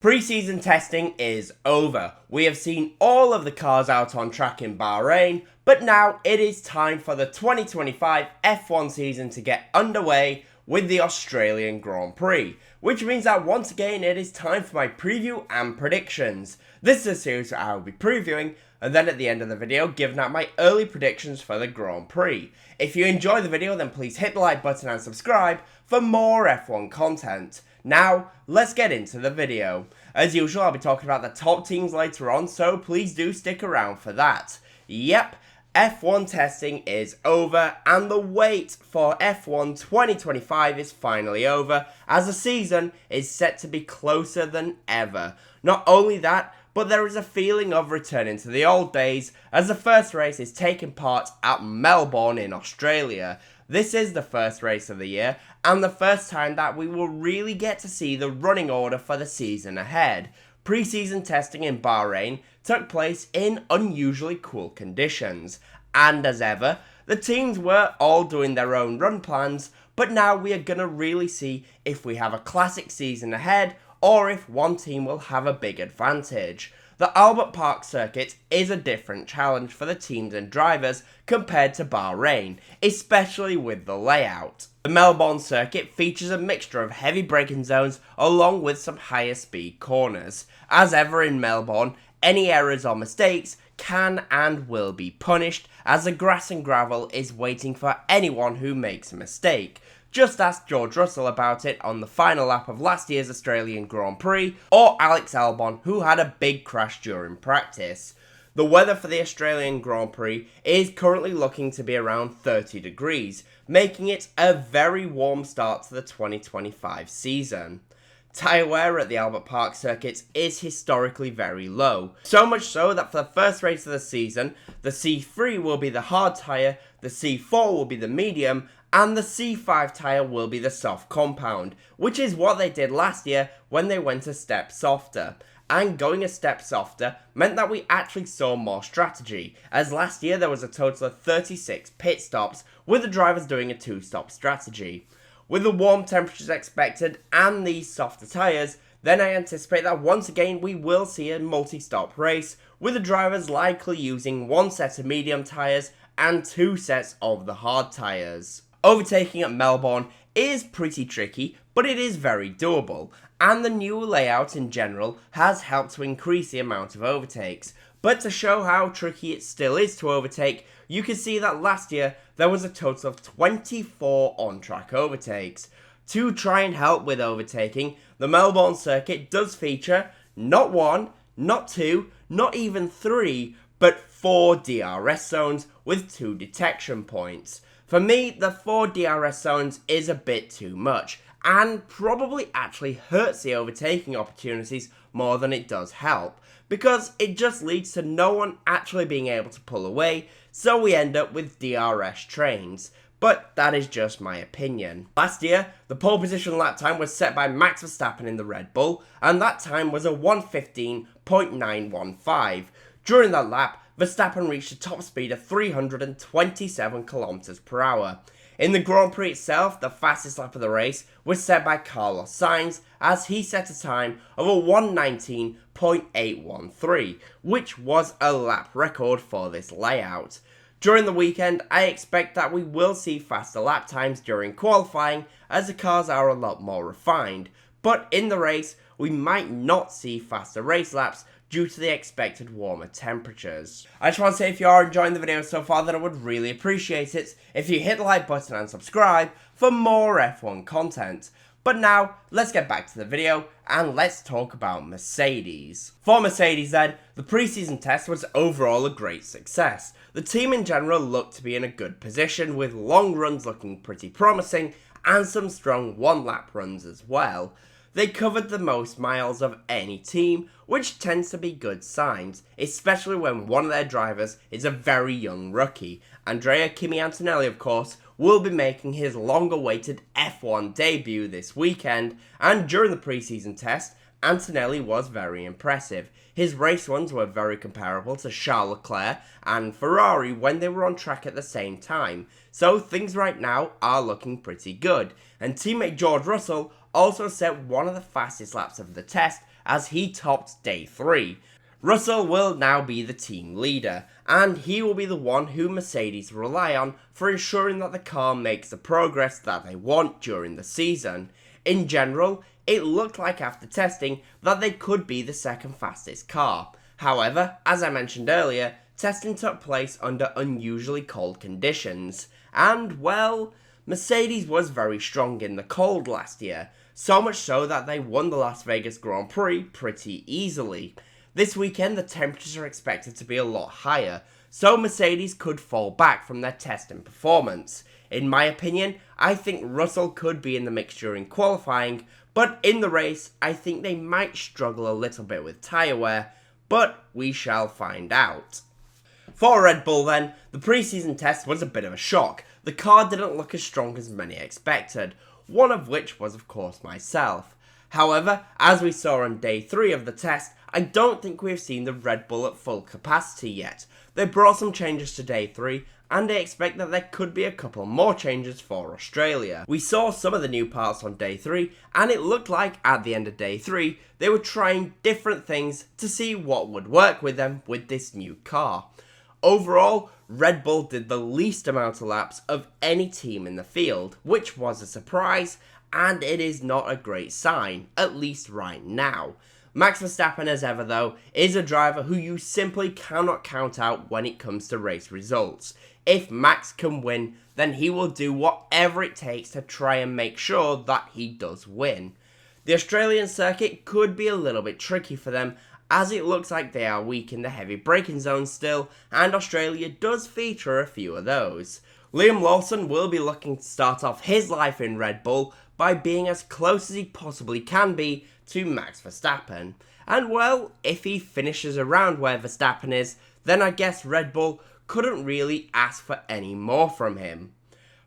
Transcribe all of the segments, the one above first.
Pre-season testing is over. We have seen all of the cars out on track in Bahrain, but now it is time for the 2025 F1 season to get underway with the Australian Grand Prix, which means that once again it is time for my preview and predictions. This is a series where I will be previewing and then at the end of the video giving out my early predictions for the Grand Prix. If you enjoy the video then please hit the like button and subscribe for more F1 content. Now, let's get into the video. As usual, I'll be talking about the top teams later on, so please do stick around for that. Yep, F1 testing is over, and the wait for F1 2025 is finally over, as the season is set to be closer than ever. Not only that, but there is a feeling of returning to the old days, as the first race is taking part at Melbourne in Australia. This is the first race of the year, and the first time that we will really get to see the running order for the season ahead. Pre-season testing in Bahrain took place in unusually cool conditions, and as ever, the teams were all doing their own run plans, but now we are going to really see if we have a classic season ahead, or if one team will have a big advantage. The Albert Park circuit is a different challenge for the teams and drivers compared to Bahrain, especially with the layout. The Melbourne circuit features a mixture of heavy braking zones along with some higher speed corners. As ever in Melbourne, any errors or mistakes can and will be punished, as the grass and gravel is waiting for anyone who makes a mistake. Just ask George Russell about it on the final lap of last year's Australian Grand Prix, or Alex Albon, who had a big crash during practice. The weather for the Australian Grand Prix is currently looking to be around 30 degrees, making it a very warm start to the 2025 season. Tyre wear at the Albert Park circuit is historically very low, so much so that for the first race of the season, the C3 will be the hard tyre, the C4 will be the medium, and the C5 tyre will be the soft compound, which is what they did last year when they went a step softer. And going a step softer meant that we actually saw more strategy, as last year there was a total of 36 pit stops, with the drivers doing a 2-stop strategy. With the warm temperatures expected and these softer tyres, then I anticipate that once again we will see a multi-stop race, with the drivers likely using one set of medium tyres and 2 sets of the hard tyres. Overtaking at Melbourne is pretty tricky, but it is very doable, and the new layout in general has helped to increase the amount of overtakes. But to show how tricky it still is to overtake, you can see that last year there was a total of 24 on-track overtakes. To try and help with overtaking, the Melbourne circuit does feature not 1, not 2, not even 3, but 4 DRS zones with 2 detection points. For me, the 4 DRS zones is a bit too much, and probably actually hurts the overtaking opportunities more than it does help, because it just leads to no one actually being able to pull away, so we end up with DRS trains. But that is just my opinion. Last year, the pole position lap time was set by Max Verstappen in the Red Bull, and that time was a 1:15.915. During that lap, Verstappen reached a top speed of 327 km per hour. In the Grand Prix itself, the fastest lap of the race was set by Carlos Sainz, as he set a time of a 1:19.813, which was a lap record for this layout. During the weekend, I expect that we will see faster lap times during qualifying, as the cars are a lot more refined, but in the race, we might not see faster race laps due to the expected warmer temperatures. I just want to say if you are enjoying the video so far, then I would really appreciate it if you hit the like button and subscribe for more F1 content. But now, let's get back to the video, and let's talk about Mercedes. For Mercedes then, the pre-season test was overall a great success. The team in general looked to be in a good position, with long runs looking pretty promising, and some strong one-lap runs as well. They covered the most miles of any team, which tends to be good signs, especially when one of their drivers is a very young rookie. Kimi Antonelli, of course, will be making his long-awaited F1 debut this weekend, and during the pre-season test, Antonelli was very impressive. His race runs were very comparable to Charles Leclerc and Ferrari when they were on track at the same time, so things right now are looking pretty good, and teammate George Russell also set one of the fastest laps of the test as he topped day 3. Russell will now be the team leader, and he will be the one who Mercedes rely on for ensuring that the car makes the progress that they want during the season. In general, it looked like after testing that they could be the second fastest car. However, as I mentioned earlier, testing took place under unusually cold conditions, and well, Mercedes was very strong in the cold last year, so much so that they won the Las Vegas Grand Prix pretty easily. This weekend the temperatures are expected to be a lot higher, so Mercedes could fall back from their testing performance. In my opinion, I think Russell could be in the mix during qualifying, but in the race I think they might struggle a little bit with tyre wear, but we shall find out. For Red Bull then, the pre-season test was a bit of a shock. The car didn't look as strong as many expected, one of which was of course myself. However, as we saw on day 3 of the test, I don't think we've seen the Red Bull at full capacity yet. They brought some changes to day 3, and I expect that there could be a couple more changes for Australia. We saw some of the new parts on day 3, and it looked like at the end of day 3, they were trying different things to see what would work with them with this new car. Overall, Red Bull did the least amount of laps of any team in the field, which was a surprise, and it is not a great sign, at least right now. Max Verstappen, as ever though, is a driver who you simply cannot count out when it comes to race results. If Max can win, then he will do whatever it takes to try and make sure that he does win. The Australian circuit could be a little bit tricky for them, as it looks like they are weak in the heavy braking zone still, and Australia does feature a few of those. Liam Lawson will be looking to start off his life in Red Bull by being as close as he possibly can be to Max Verstappen. And well, if he finishes around where Verstappen is, then I guess Red Bull couldn't really ask for any more from him.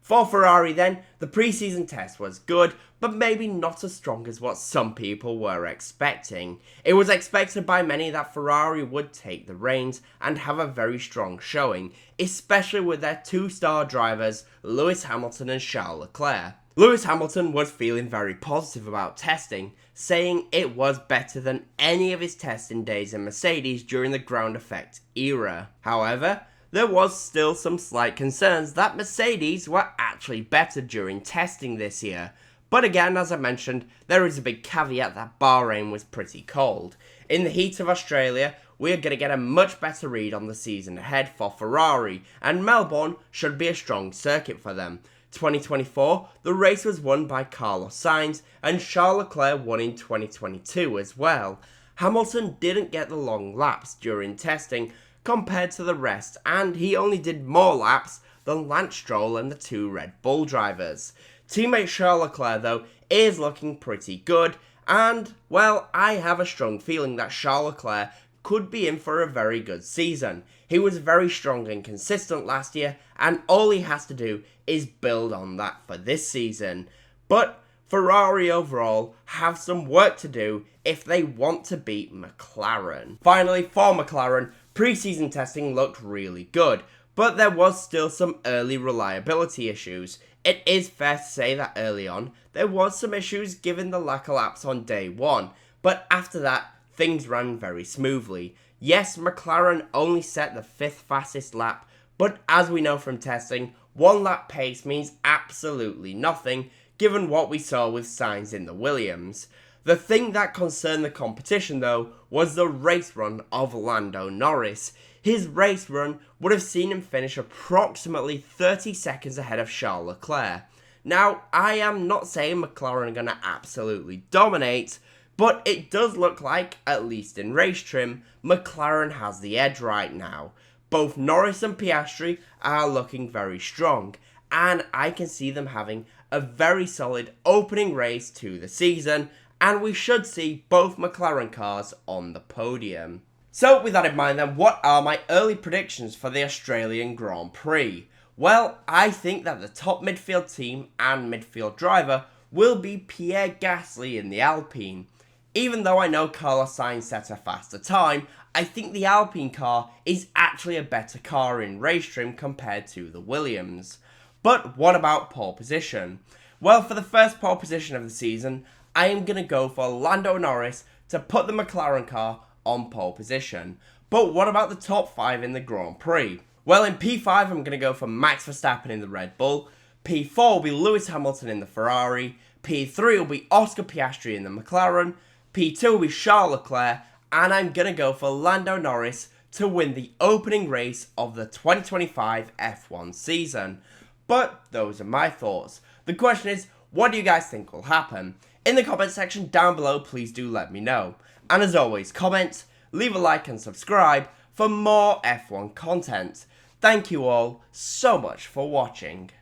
For Ferrari then, the pre-season test was good, but maybe not as strong as what some people were expecting. It was expected by many that Ferrari would take the reins and have a very strong showing, especially with their 2-star drivers Lewis Hamilton and Charles Leclerc. Lewis Hamilton was feeling very positive about testing, saying it was better than any of his testing days in Mercedes during the ground effect era. However, there was still some slight concerns that Mercedes were actually better during testing this year. But again, as I mentioned, there is a big caveat that Bahrain was pretty cold. In the heat of Australia, we are going to get a much better read on the season ahead for Ferrari, and Melbourne should be a strong circuit for them. 2024, the race was won by Carlos Sainz, and Charles Leclerc won in 2022 as well. Hamilton didn't get the long laps during testing compared to the rest, and he only did more laps than Lance Stroll and the 2 Red Bull drivers. Teammate Charles Leclerc though is looking pretty good, and well, I have a strong feeling that Charles Leclerc could be in for a very good season. He was very strong and consistent last year, and all he has to do is build on that for this season. But Ferrari overall have some work to do if they want to beat McLaren. Finally, for McLaren, pre-season testing looked really good, but there was still some early reliability issues. It is fair to say that early on, there was some issues given the lack of laps on day 1, but after that, things ran very smoothly. Yes, McLaren only set the 5th fastest lap, but as we know from testing, 1 lap pace means absolutely nothing, given what we saw with Sainz in the Williams. The thing that concerned the competition though was the race run of Lando Norris. His race run would have seen him finish approximately 30 seconds ahead of Charles Leclerc. Now, I am not saying McLaren are going to absolutely dominate, but it does look like, at least in race trim, McLaren has the edge right now. Both Norris and Piastri are looking very strong, and I can see them having a very solid opening race to the season, and we should see both McLaren cars on the podium. So with that in mind then, what are my early predictions for the Australian Grand Prix? Well, I think that the top midfield team and midfield driver will be Pierre Gasly in the Alpine. Even though I know Carlos Sainz set a faster time, I think the Alpine car is actually a better car in race trim compared to the Williams. But what about pole position? Well, for the first pole position of the season, I am going to go for Lando Norris to put the McLaren car on pole position. But what about the top 5 in the Grand Prix? Well, in P5 I'm going to go for Max Verstappen in the Red Bull, P4 will be Lewis Hamilton in the Ferrari, P3 will be Oscar Piastri in the McLaren, P2 will be Charles Leclerc, and I'm going to go for Lando Norris to win the opening race of the 2025 F1 season. But those are my thoughts. The question is, what do you guys think will happen? In the comment section down below, please do let me know. And as always, comment, leave a like and subscribe for more F1 content. Thank you all so much for watching.